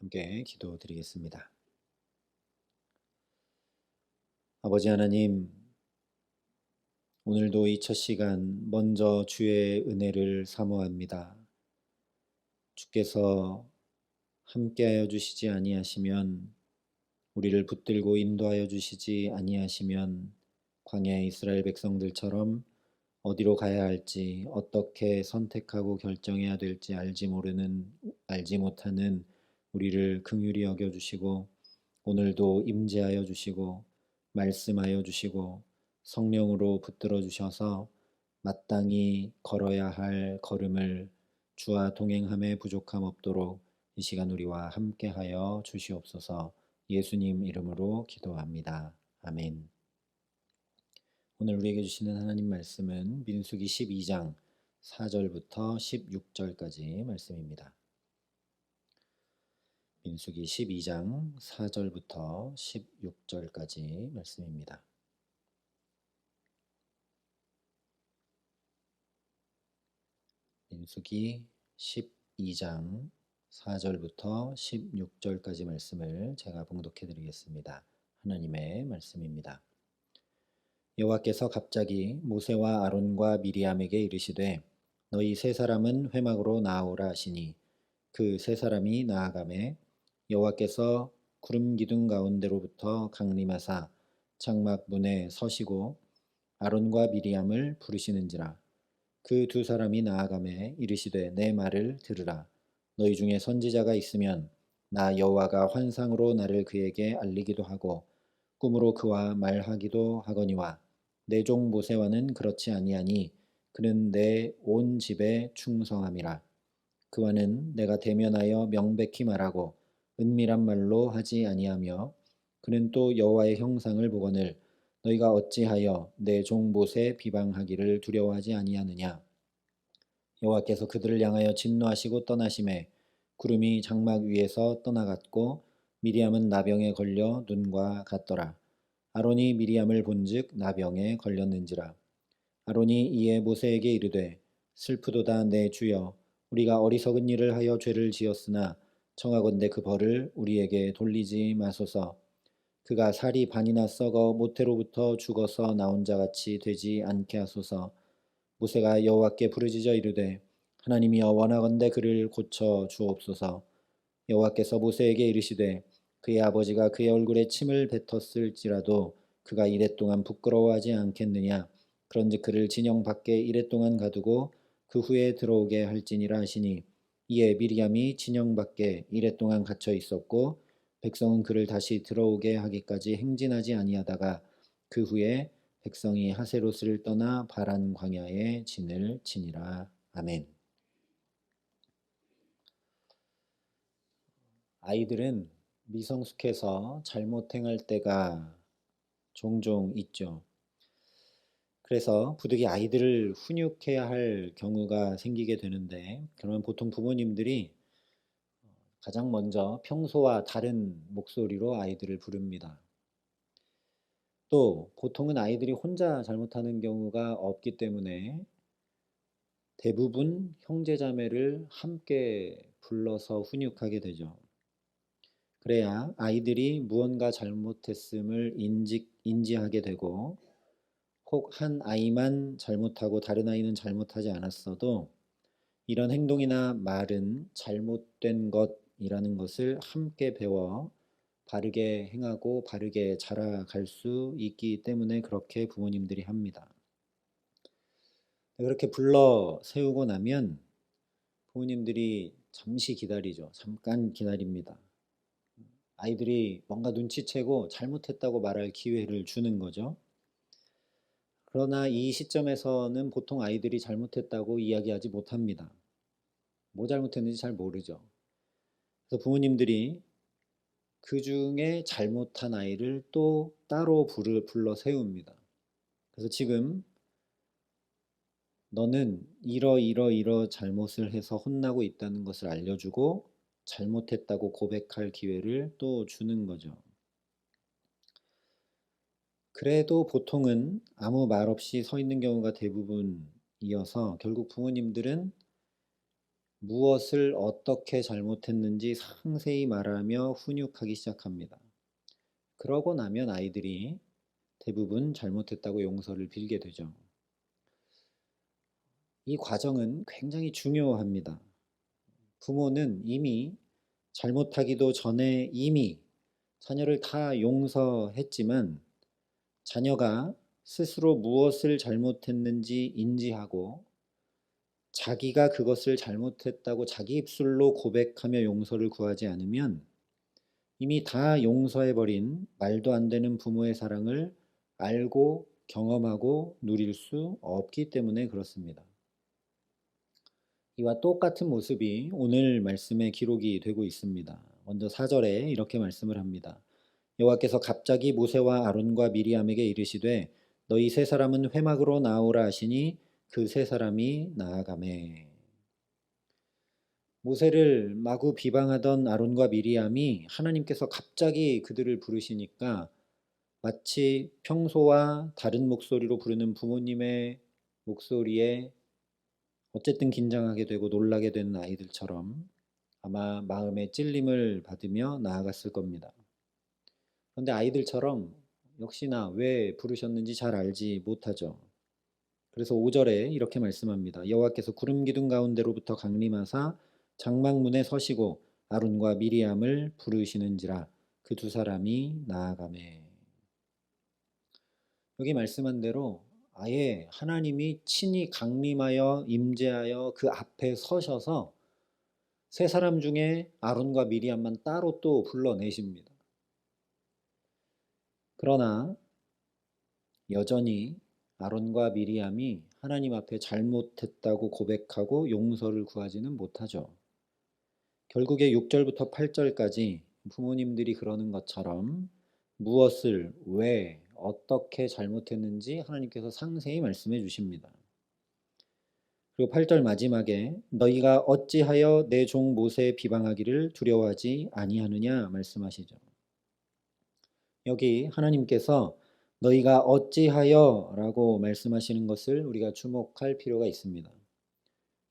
함께 기도드리겠습니다. 아버지 하나님, 오늘도 이 첫 시간 먼저 주의 은혜를 사모합니다. 주께서 함께하여 주시지 아니하시면, 우리를 붙들고 인도하여 주시지 아니하시면 광야의 이스라엘 백성들처럼 어디로 가야 할지, 어떻게 선택하고 결정해야 될지 알지 못하는 우리를 긍휼히 여겨 주시고, 오늘도 임재하여 주시고 말씀하여 주시고 성령으로 붙들어 주셔서 마땅히 걸어야 할 걸음을 주와 동행함에 부족함 없도록 이 시간 우리와 함께하여 주시옵소서. 예수님 이름으로 기도합니다. 아멘. 오늘 우리에게 주시는 하나님 말씀은 민수기 12장 4절부터 16절까지 말씀입니다. 민수기 12장 4절부터 16절까지 말씀입니다. 민수기 12장 4절부터 16절까지 말씀을 제가 봉독해 드리겠습니다. 하나님의 말씀입니다. 여호와께서 갑자기 모세와 아론과 미리암에게 이르시되 너희 세 사람은 회막으로 나아오라 하시니 그 세 사람이 나아가매 여호와께서 구름 기둥 가운데로부터 강림하사 장막 문에 서시고 아론과 미리암을 부르시는지라. 그 두 사람이 나아가매 이르시되 내 말을 들으라. 너희 중에 선지자가 있으면 나 여호와가 환상으로 나를 그에게 알리기도 하고 꿈으로 그와 말하기도 하거니와 내 종 모세와는 그렇지 아니하니 그는 내 온 집에 충성함이라. 그와는 내가 대면하여 명백히 말하고 은밀한 말로 하지 아니하며 그는 또 여호와의 형상을 보거늘 너희가 어찌하여 내 종 모세 비방하기를 두려워하지 아니하느냐. 여호와께서 그들을 향하여 진노하시고 떠나심에 구름이 장막 위에서 떠나갔고 미리암은 나병에 걸려 눈과 같더라. 아론이 미리암을 본즉 나병에 걸렸는지라. 아론이 이에 모세에게 이르되 슬프도다 내 주여, 우리가 어리석은 일을 하여 죄를 지었으나 청하건대 그 벌을 우리에게 돌리지 마소서. 그가 살이 반이나 썩어 모태로부터 죽어서 나온 자같이 되지 않게 하소서. 모세가 여호와께 부르짖어 이르되 하나님이여 원하건대 그를 고쳐 주옵소서. 여호와께서 모세에게 이르시되 그의 아버지가 그의 얼굴에 침을 뱉었을지라도 그가 이랫동안 부끄러워하지 않겠느냐. 그런즉 그를 진영 밖에 이랫동안 가두고 그 후에 들어오게 할지니라 하시니 이에 미리암이 진영 밖에 이랫동안 갇혀 있었고 백성은 그를 다시 들어오게 하기까지 행진하지 아니하다가 그 후에 백성이 하세로스를 떠나 바란 광야에 진을 치니라. 아멘. 아이들은 미성숙해서 잘못 행할 때가 종종 있죠. 그래서 부득이 아이들을 훈육해야 할 경우가 생기게 되는데, 그러면 보통 부모님들이 가장 먼저 평소와 다른 목소리로 아이들을 부릅니다. 또 보통은 아이들이 혼자 잘못하는 경우가 없기 때문에 대부분 형제자매를 함께 불러서 훈육하게 되죠. 그래야 아이들이 무언가 잘못했음을 인지하게 되고, 혹 한 아이만 잘못하고 다른 아이는 잘못하지 않았어도 이런 행동이나 말은 잘못된 것이라는 것을 함께 배워 바르게 행하고 바르게 자라갈 수 있기 때문에 그렇게 부모님들이 합니다. 그렇게 불러 세우고 나면 부모님들이 잠시 기다리죠. 잠깐 기다립니다. 아이들이 뭔가 눈치채고 잘못했다고 말할 기회를 주는 거죠. 그러나 이 시점에서는 보통 아이들이 잘못했다고 이야기하지 못합니다. 뭐 잘못했는지 잘 모르죠. 그래서 부모님들이 그 중에 잘못한 아이를 또 따로 불러 세웁니다. 그래서 지금 너는 이러 잘못을 해서 혼나고 있다는 것을 알려주고 잘못했다고 고백할 기회를 또 주는 거죠. 그래도 보통은 아무 말 없이 서 있는 경우가 대부분이어서 결국 부모님들은 무엇을 어떻게 잘못했는지 상세히 말하며 훈육하기 시작합니다. 그러고 나면 아이들이 대부분 잘못했다고 용서를 빌게 되죠. 이 과정은 굉장히 중요합니다. 부모는 이미 잘못하기도 전에 이미 자녀를 다 용서했지만 자녀가 스스로 무엇을 잘못했는지 인지하고 자기가 그것을 잘못했다고 자기 입술로 고백하며 용서를 구하지 않으면 이미 다 용서해버린 말도 안 되는 부모의 사랑을 알고 경험하고 누릴 수 없기 때문에 그렇습니다. 이와 똑같은 모습이 오늘 말씀에 기록이 되고 있습니다. 먼저 4절에 이렇게 말씀을 합니다. 여호와께서 갑자기 모세와 아론과 미리암에게 이르시되 너희 세 사람은 회막으로 나오라 하시니 그 세 사람이 나아가매. 모세를 마구 비방하던 아론과 미리암이 하나님께서 갑자기 그들을 부르시니까 마치 평소와 다른 목소리로 부르는 부모님의 목소리에 어쨌든 긴장하게 되고 놀라게 되는 아이들처럼 아마 마음의 찔림을 받으며 나아갔을 겁니다. 그런데 아이들처럼 역시나 왜 부르셨는지 잘 알지 못하죠. 그래서 5절에 이렇게 말씀합니다. 여호와께서 구름 기둥 가운데로부터 강림하사 장막문에 서시고 아론과 미리암을 부르시는지라 그 두 사람이 나아가매. 여기 말씀한 대로 아예 하나님이 친히 강림하여 임재하여 그 앞에 서셔서 세 사람 중에 아론과 미리암만 따로 또 불러내십니다. 그러나 여전히 아론과 미리암이 하나님 앞에 잘못했다고 고백하고 용서를 구하지는 못하죠. 결국에 6절부터 8절까지 부모님들이 그러는 것처럼 무엇을 왜 어떻게 잘못했는지 하나님께서 상세히 말씀해 주십니다. 그리고 8절 마지막에 너희가 어찌하여 내 종 모세의 비방하기를 두려워하지 아니하느냐 말씀하시죠. 여기 하나님께서 너희가 어찌하여 라고 말씀하시는 것을 우리가 주목할 필요가 있습니다.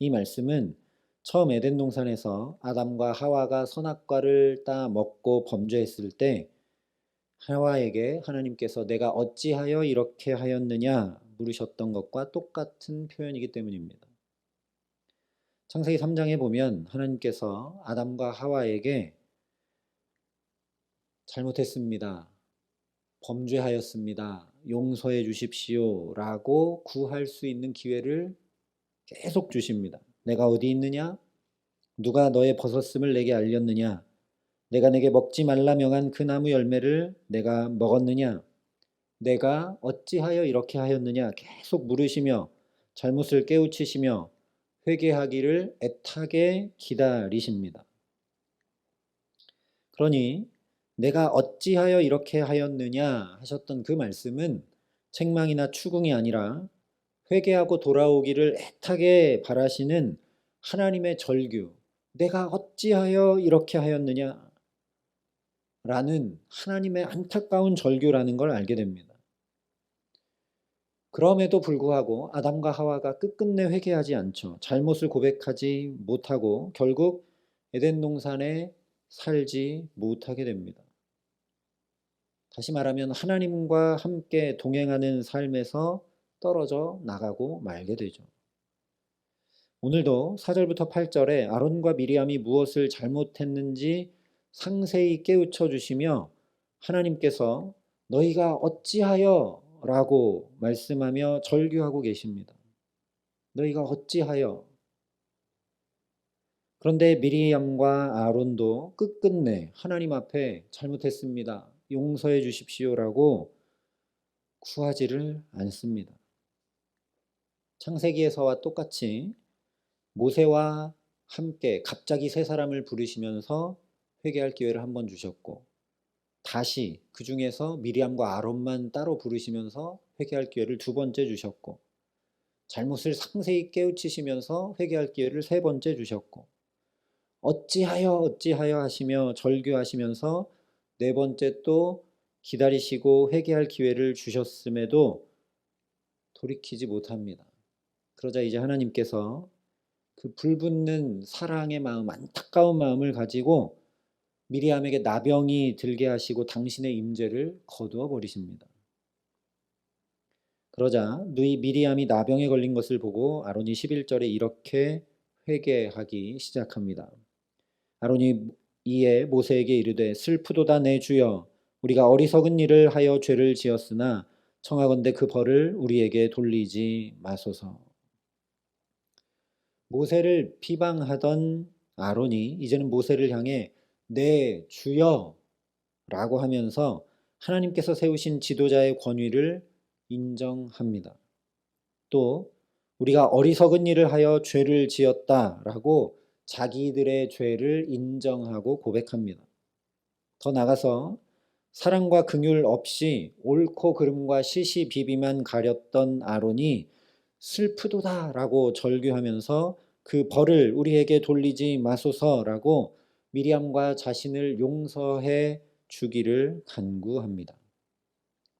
이 말씀은 처음 에덴 동산에서 아담과 하와가 선악과를 따 먹고 범죄했을 때 하와에게 하나님께서 내가 어찌하여 이렇게 하였느냐 물으셨던 것과 똑같은 표현이기 때문입니다. 창세기 3장에 보면 하나님께서 아담과 하와에게 잘못했습니다. 범죄하였습니다. 용서해 주십시오 라고 구할 수 있는 기회를 계속 주십니다. 내가 어디 있느냐? 누가 너의 벗었음을 내게 알렸느냐? 내가 내게 먹지 말라 명한 그 나무 열매를 내가 먹었느냐? 내가 어찌하여 이렇게 하였느냐? 계속 물으시며 잘못을 깨우치시며 회개하기를 애타게 기다리십니다. 그러니 내가 어찌하여 이렇게 하였느냐 하셨던 그 말씀은 책망이나 추궁이 아니라 회개하고 돌아오기를 애타게 바라시는 하나님의 절규, 내가 어찌하여 이렇게 하였느냐 라는 하나님의 안타까운 절규라는 걸 알게 됩니다. 그럼에도 불구하고 아담과 하와가 끝끝내 회개하지 않죠. 잘못을 고백하지 못하고 결국 에덴 동산에 살지 못하게 됩니다. 다시 말하면 하나님과 함께 동행하는 삶에서 떨어져 나가고 말게 되죠. 오늘도 4절부터 8절에 아론과 미리암이 무엇을 잘못했는지 상세히 깨우쳐 주시며 하나님께서 너희가 어찌하여 라고 말씀하며 절규하고 계십니다. 너희가 어찌하여. 그런데 미리암과 아론도 끝끝내 하나님 앞에 잘못했습니다. 용서해 주십시오라고 구하지를 않습니다. 창세기에서와 똑같이 모세와 함께 갑자기 세 사람을 부르시면서 회개할 기회를 한 번 주셨고 다시 그 중에서 미리암과 아론만 따로 부르시면서 회개할 기회를 두 번째 주셨고 잘못을 상세히 깨우치시면서 회개할 기회를 세 번째 주셨고 어찌하여 하시며 절규하시면서 네 번째 또 기다리시고 회개할 기회를 주셨음에도 돌이키지 못합니다. 그러자 이제 하나님께서 그 불붙는 사랑의 마음, 안타까운 마음을 가지고 미리암에게 나병이 들게 하시고 당신의 임재를 거두어 버리십니다. 그러자 누이 미리암이 나병에 걸린 것을 보고 아론이 11절에 이렇게 회개하기 시작합니다. 아론이 이에 모세에게 이르되 슬프도다 내 주여 우리가 어리석은 일을 하여 죄를 지었으나 청하건대 그 벌을 우리에게 돌리지 마소서. 모세를 비방하던 아론이 이제는 모세를 향해 내 주여 라고 하면서 하나님께서 세우신 지도자의 권위를 인정합니다. 또 우리가 어리석은 일을 하여 죄를 지었다라고 자기들의 죄를 인정하고 고백합니다. 더 나아가서 사랑과 긍휼 없이 옳고 그름과 시시비비만 가렸던 아론이 슬프도다라고 절규하면서 그 벌을 우리에게 돌리지 마소서라고 미리암과 자신을 용서해 주기를 간구합니다.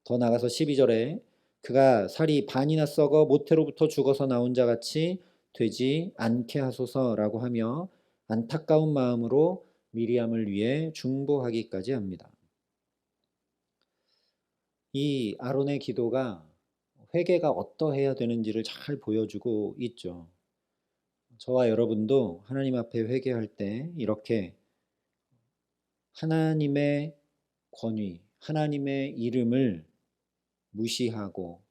더 나아가서 12절에 그가 살이 반이나 썩어 모태로부터 죽어서 나온 자 같이 되지 않게 하소서라고 하며 안타까운 마음으로 미리암을 위해 중보하기까지 합니다. 이 아론의 기도가 회개가 어떠해야 되는지를 잘 보여주고 있죠. 저와 여러분도 하나님 앞에 회개할 때 이렇게 하나님의 권위, 하나님의 이름을 무시하고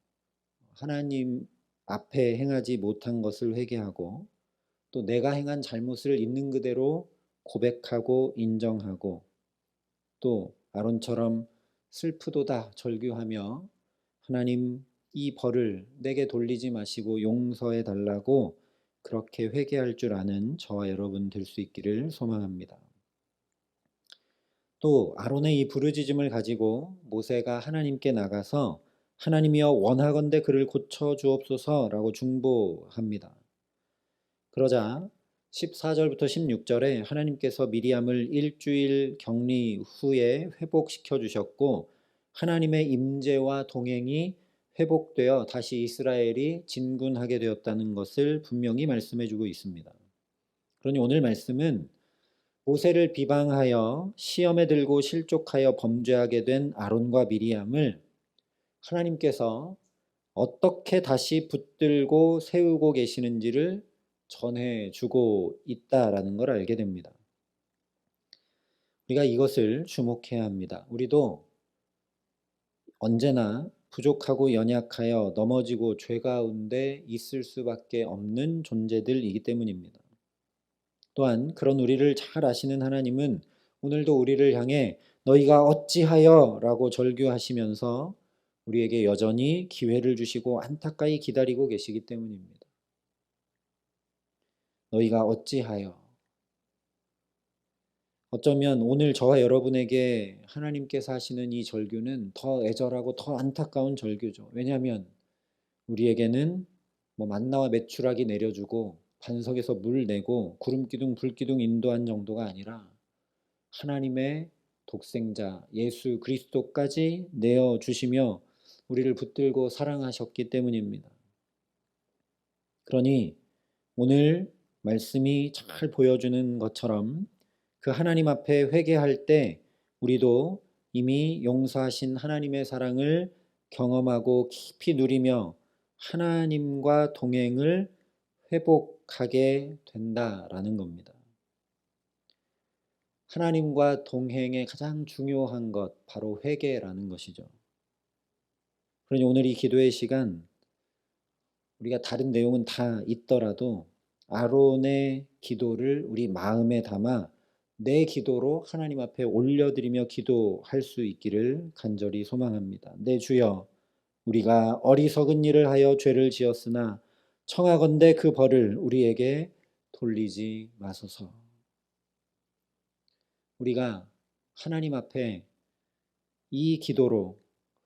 하나님 앞에 행하지 못한 것을 회개하고 또 내가 행한 잘못을 있는 그대로 고백하고 인정하고 또 아론처럼 슬프도다 절규하며 하나님 이 벌을 내게 돌리지 마시고 용서해 달라고 그렇게 회개할 줄 아는 저와 여러분 될 수 있기를 소망합니다. 또 아론의 이 부르짖음을 가지고 모세가 하나님께 나가서 하나님이여 원하건대 그를 고쳐 주옵소서라고 중보합니다. 그러자 14절부터 16절에 하나님께서 미리암을 일주일 격리 후에 회복시켜 주셨고 하나님의 임재와 동행이 회복되어 다시 이스라엘이 진군하게 되었다는 것을 분명히 말씀해 주고 있습니다. 그러니 오늘 말씀은 모세를 비방하여 시험에 들고 실족하여 범죄하게 된 아론과 미리암을 하나님께서 어떻게 다시 붙들고 세우고 계시는지를 전해주고 있다라는 걸 알게 됩니다. 우리가 이것을 주목해야 합니다. 우리도 언제나 부족하고 연약하여 넘어지고 죄 가운데 있을 수밖에 없는 존재들이기 때문입니다. 또한 그런 우리를 잘 아시는 하나님은 오늘도 우리를 향해 너희가 어찌하여 라고 절규하시면서 우리에게 여전히 기회를 주시고 안타까이 기다리고 계시기 때문입니다. 너희가 어찌하여. 어쩌면 오늘 저와 여러분에게 하나님께서 하시는 이 절규는 더 애절하고 더 안타까운 절규죠. 왜냐하면 우리에게는 만나와 메추라기 내려주고 반석에서 물 내고 구름기둥 불기둥 인도한 정도가 아니라 하나님의 독생자 예수 그리스도까지 내어주시며 우리를 붙들고 사랑하셨기 때문입니다. 그러니 오늘 말씀이 잘 보여주는 것처럼 그 하나님 앞에 회개할 때 우리도 이미 용서하신 하나님의 사랑을 경험하고 깊이 누리며 하나님과 동행을 회복하게 된다라는 겁니다. 하나님과 동행의 가장 중요한 것 바로 회개라는 것이죠. 그러니 오늘 이 기도의 시간 우리가 다른 내용은 다 있더라도 아론의 기도를 우리 마음에 담아 내 기도로 하나님 앞에 올려드리며 기도할 수 있기를 간절히 소망합니다. 내 주여 우리가 어리석은 일을 하여 죄를 지었으나 청하건대 그 벌을 우리에게 돌리지 마소서. 우리가 하나님 앞에 이 기도로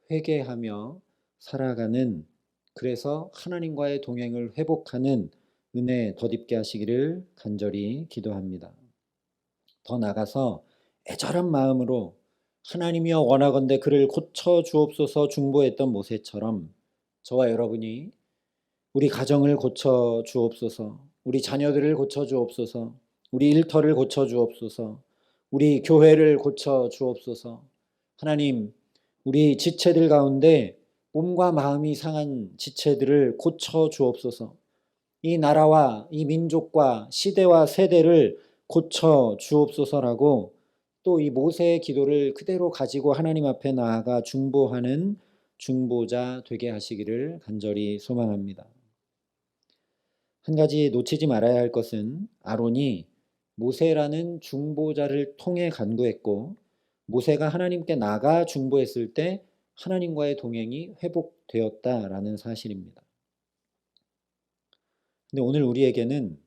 회개하며 살아가는 그래서 하나님과의 동행을 회복하는 은혜 덧입게 하시기를 간절히 기도합니다. 더 나아가서 애절한 마음으로 하나님이여 원하건대 그를 고쳐 주옵소서 중보했던 모세처럼 저와 여러분이 우리 가정을 고쳐 주옵소서, 우리 자녀들을 고쳐 주옵소서. 우리 일터를 고쳐 주옵소서. 우리 교회를 고쳐 주옵소서. 하나님, 우리 지체들 가운데 몸과 마음이 상한 지체들을 고쳐 주옵소서. 이 나라와 이 민족과 시대와 세대를 고쳐 주옵소서라고 또 이 모세의 기도를 그대로 가지고 하나님 앞에 나아가 중보하는 중보자 되게 하시기를 간절히 소망합니다. 한 가지 놓치지 말아야 할 것은 아론이 모세라는 중보자를 통해 간구했고 모세가 하나님께 나가 중보했을 때 하나님과의 동행이 회복되었다라는 사실입니다. 근데 오늘 우리에게는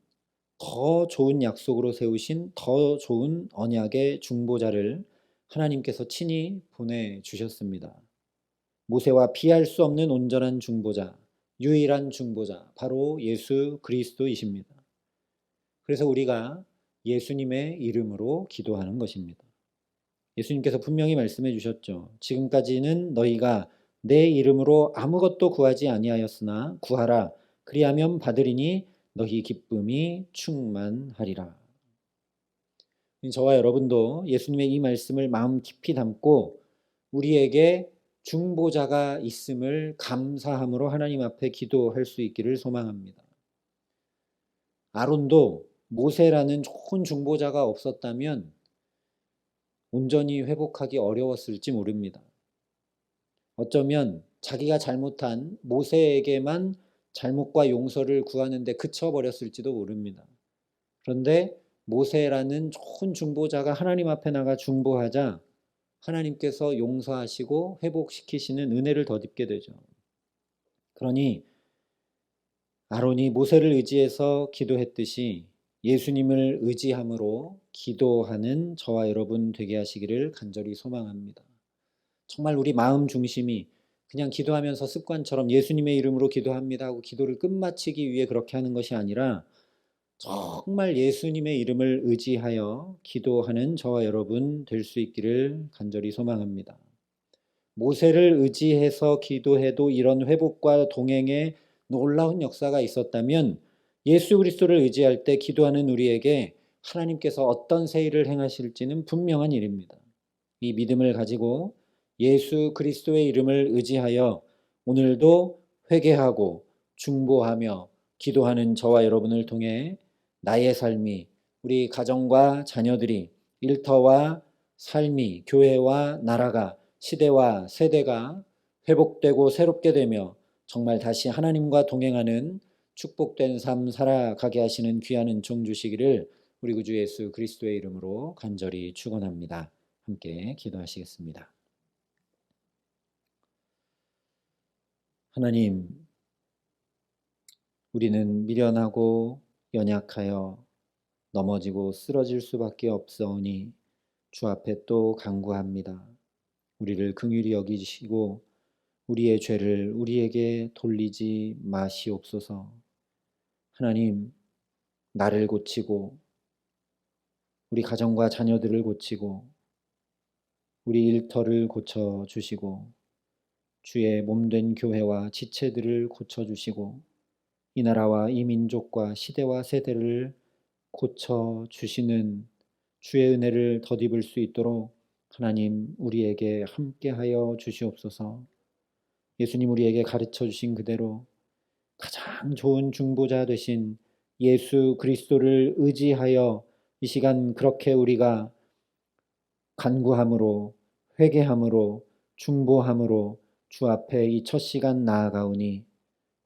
더 좋은 약속으로 세우신 더 좋은 언약의 중보자를 하나님께서 친히 보내주셨습니다. 모세와 피할 수 없는 온전한 중보자, 유일한 중보자, 바로 예수 그리스도이십니다. 그래서 우리가 예수님의 이름으로 기도하는 것입니다. 예수님께서 분명히 말씀해 주셨죠. 지금까지는 너희가 내 이름으로 아무것도 구하지 아니하였으나 구하라. 그리하면 받으리니 너희 기쁨이 충만하리라. 저와 여러분도 예수님의 이 말씀을 마음 깊이 담고 우리에게 중보자가 있음을 감사함으로 하나님 앞에 기도할 수 있기를 소망합니다. 아론도 모세라는 좋은 중보자가 없었다면 온전히 회복하기 어려웠을지 모릅니다. 어쩌면 자기가 잘못한 모세에게만 잘못과 용서를 구하는데 그쳐버렸을지도 모릅니다. 그런데 모세라는 좋은 중보자가 하나님 앞에 나가 중보하자 하나님께서 용서하시고 회복시키시는 은혜를 덧입게 되죠. 그러니 아론이 모세를 의지해서 기도했듯이 예수님을 의지함으로 기도하는 저와 여러분 되게 하시기를 간절히 소망합니다. 정말 우리 마음 중심이 그냥 기도하면서 습관처럼 예수님의 이름으로 기도합니다 하고 기도를 끝마치기 위해 그렇게 하는 것이 아니라 정말 예수님의 이름을 의지하여 기도하는 저와 여러분 될 수 있기를 간절히 소망합니다. 모세를 의지해서 기도해도 이런 회복과 동행의 놀라운 역사가 있었다면 예수 그리스도를 의지할 때 기도하는 우리에게 하나님께서 어떤 새 일을 행하실지는 분명한 일입니다. 이 믿음을 가지고 예수 그리스도의 이름을 의지하여 오늘도 회개하고 중보하며 기도하는 저와 여러분을 통해 나의 삶이, 우리 가정과 자녀들이, 일터와 삶이, 교회와 나라가, 시대와 세대가 회복되고 새롭게 되며 정말 다시 하나님과 동행하는 축복된 삶 살아가게 하시는 귀한 은총 주시기를 우리 구주 예수 그리스도의 이름으로 간절히 축원합니다. 함께 기도하시겠습니다. 하나님, 우리는 미련하고 연약하여 넘어지고 쓰러질 수밖에 없사오니 주 앞에 또 간구합니다. 우리를 긍휼히 여기시고 우리의 죄를 우리에게 돌리지 마시옵소서. 하나님, 나를 고치고 우리 가정과 자녀들을 고치고 우리 일터를 고쳐주시고 주의 몸된 교회와 지체들을 고쳐주시고 이 나라와 이 민족과 시대와 세대를 고쳐주시는 주의 은혜를 덧입을 수 있도록 하나님 우리에게 함께하여 주시옵소서. 예수님 우리에게 가르쳐 주신 그대로 가장 좋은 중보자 되신 예수 그리스도를 의지하여 이 시간 그렇게 우리가 간구함으로 회개함으로 중보함으로 주 앞에 이 첫 시간 나아가오니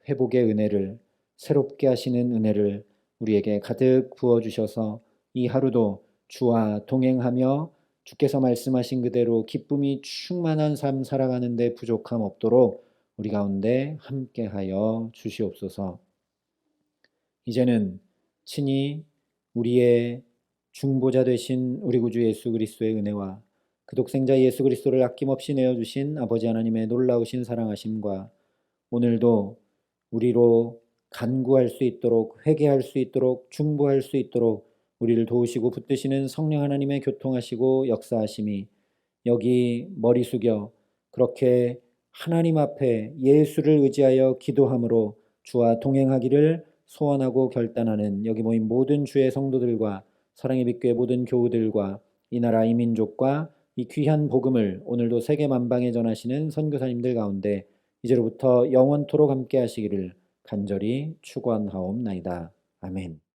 회복의 은혜를 새롭게 하시는 은혜를 우리에게 가득 부어주셔서 이 하루도 주와 동행하며 주께서 말씀하신 그대로 기쁨이 충만한 삶 살아가는 데 부족함 없도록 우리 가운데 함께하여 주시옵소서. 이제는 친히 우리의 중보자 되신 우리 구주 예수 그리스도의 은혜와 그 독생자 예수 그리스도를 아낌없이 내어주신 아버지 하나님의 놀라우신 사랑하심과 오늘도 우리로 간구할 수 있도록 회개할 수 있도록 중보할 수 있도록 우리를 도우시고 붙드시는 성령 하나님의 교통하시고 역사하심이 여기 머리 숙여 그렇게 하나님 앞에 예수를 의지하여 기도함으로 주와 동행하기를 소원하고 결단하는 여기 모인 모든 주의 성도들과 사랑의 빛교회 모든 교우들과 이 나라 이 민족과 이 귀한 복음을 오늘도 세계 만방에 전하시는 선교사님들 가운데 이제로부터 영원토록 함께 하시기를 간절히 축원하옵나이다. 아멘.